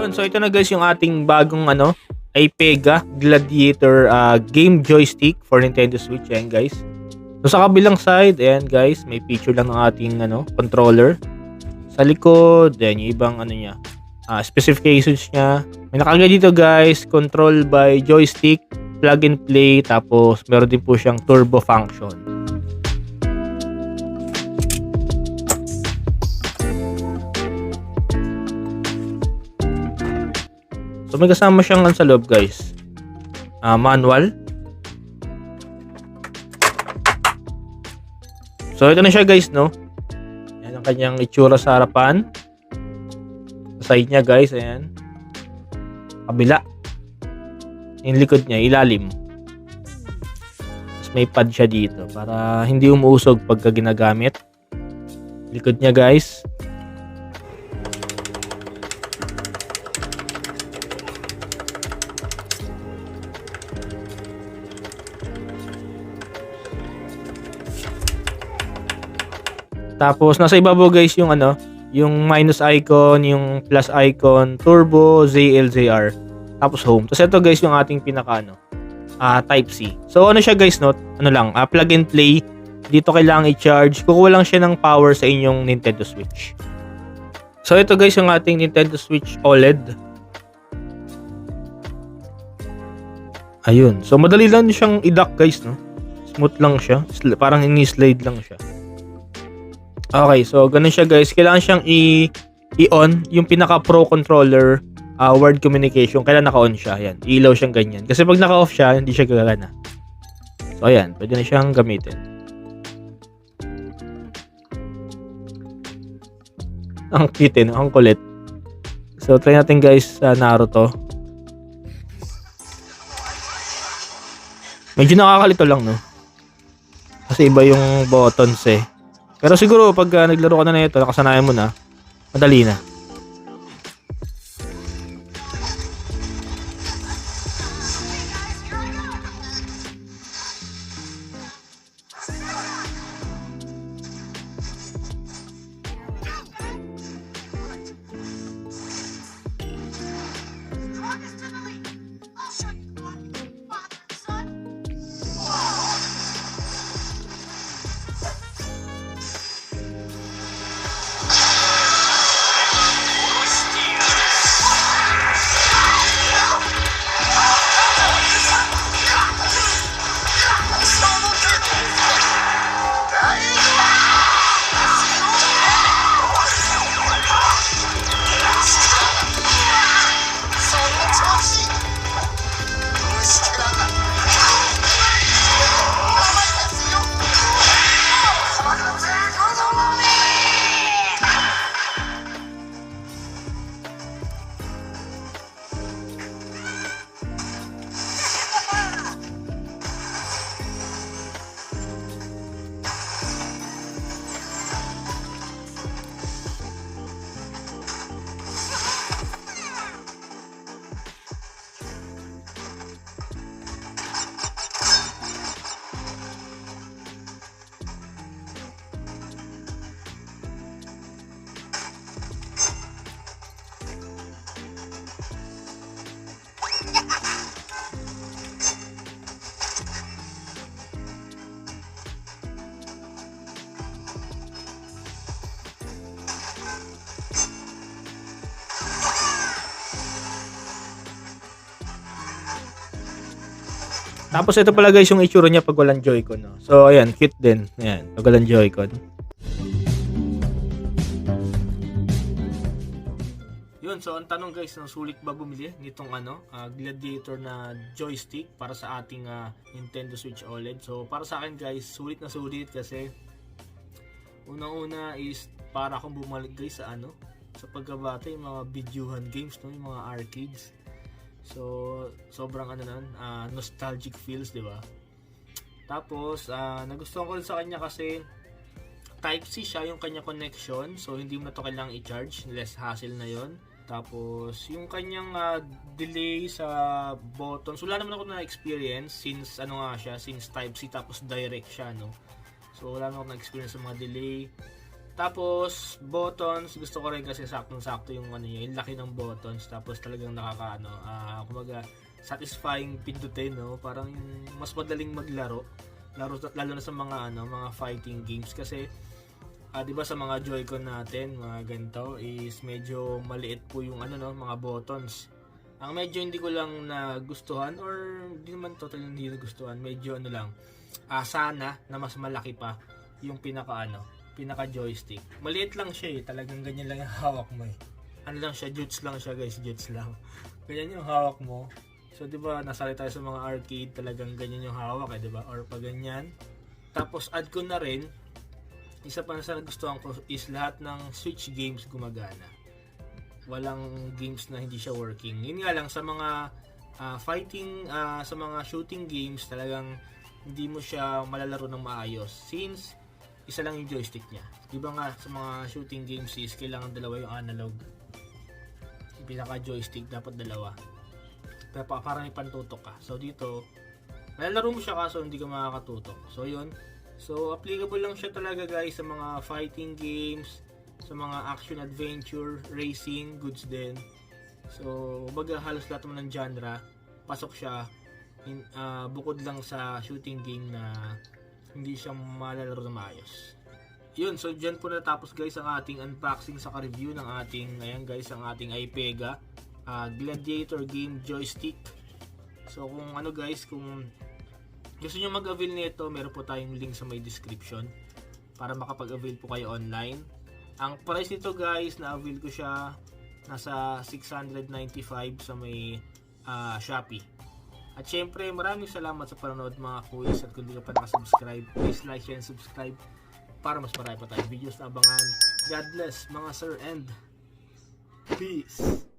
Yun, so ito na guys yung ating bagong iPega Gladiator game joystick for Nintendo Switch. Ayan guys. So sa kabilang side, ayan guys, may picture lang ng ating controller. Sa likod, ayan yung ibang niya, specifications niya. May nakalagay dito guys, control by joystick, plug and play, tapos meron din po siyang turbo function. So may kasama siyang sa loob guys, manual. So ito na siya guys, no? Yan ang kanyang itsura sa harapan. Sa side niya guys, ayan. Kabila. Yung likod niya, ilalim. Tapos may pad siya dito para hindi umuusog pagka ginagamit. Likod niya guys. Tapos nasa ibabaw guys yung yung minus icon, yung plus icon, turbo, ZLZR, tapos home. Tapos ito guys yung ating pinaka type C. So siya guys, plug and play. Dito kailangan i-charge. Kukuha lang siya ng power sa inyong Nintendo Switch. So ito guys yung ating Nintendo Switch OLED. Ayun. So madali lang siyang i-dock guys, no? Smooth lang siya. Parang ini-slide lang siya. Okay, so ganun siya guys. Kailangan siyang i-on yung pinaka pro controller word communication. Kailangan naka-on siya. Ayan, ilaw siyang ganyan. Kasi pag naka-off siya, hindi siya gagana. So ayan, pwede na siyang gamitin. Ang cute, no? Ang kulit. So try natin guys sa Naruto. Medyo nakakalito lang, no? Kasi iba yung buttons eh. Pero siguro pag naglaro ka na ito, nakasanayan mo na, madali na. Tapos ito pala guys yung itsura niya pag walang Joy-Con, no? So ayan, cute din. Ayan, pag walang Joy-Con. Yun, so ang tanong guys, sulit ba bumili nitong Gladiator na joystick para sa ating Nintendo Switch OLED? So para sa akin guys, sulit na sulit kasi unang-una is para akong bumalik guys sa sa pagkabata, yung mga videohan games, no? Yung mga arcades. So sobrang nostalgic feels, di ba? Tapos nagustuhan ko rin sa kanya kasi type C siya yung kanya connection, so hindi mo na to kailangang i-charge, less hassle na yon. Tapos yung kanyang delay sa buttons, wala naman ako na experience since since type C tapos direct siya, no. So wala naman ako na experience sa mga delay. Tapos buttons, gusto ko rin kasi saktong-sakto yung ano niya, yung laki ng buttons. Tapos talagang nakakaano, kumaga satisfying pindutin, no? Parang mas madaling maglaro. Lalo na sa mga mga fighting games kasi 'di ba sa mga Joy-Con natin, mga ganito is medyo maliit po yung mga buttons. Ang medyo hindi ko lang nagustuhan or hindi naman totally hindi nagustuhan, medyo sana na mas malaki pa yung pinaka joystick. Maliit lang siya talagang ganyan lang yung hawak mo lang siya, juts lang siya guys, juts lang. Ganyan yung hawak mo. So 'di ba nasali tayo sa mga arcade, talagang ganyan yung hawak 'di ba? Or pag ganyan. Tapos add ko na rin, isa pa sa nagustuhan ko is lahat ng Switch games gumagana. Walang games na hindi siya working. Yun nga lang sa mga fighting, sa mga shooting games, talagang hindi mo siya malalaro ng maayos since isa lang yung joystick niya. Di ba nga sa mga shooting games is kailangan dalawa yung analog. Yung pinaka joystick dapat dalawa. Pero parang may pantutok ka. So dito, malalaro mo siya kaso hindi ka makakatutok. So yun. So applicable lang siya talaga guys sa mga fighting games, sa mga action adventure, racing, goods din. So baga halos lahat naman ng genre, pasok siya. Bukod lang sa shooting game na hindi siya malalaro na maayos. Yun, so dyan po natapos guys ang ating unboxing sa review ng ating, ayan guys, ang ating iPega Gladiator game joystick. So kung guys, kung gusto nyo mag-avail nito, meron po tayong link sa may description para makapag-avail po kayo online. Ang price nito guys, na-avail ko siya nasa 695 sa may Shopee. At syempre, maraming salamat sa panonood mga kuys. At kung di ka pa nakasubscribe, please like, share, and subscribe para mas marami pa tayong videos na abangan. God bless mga sir and peace!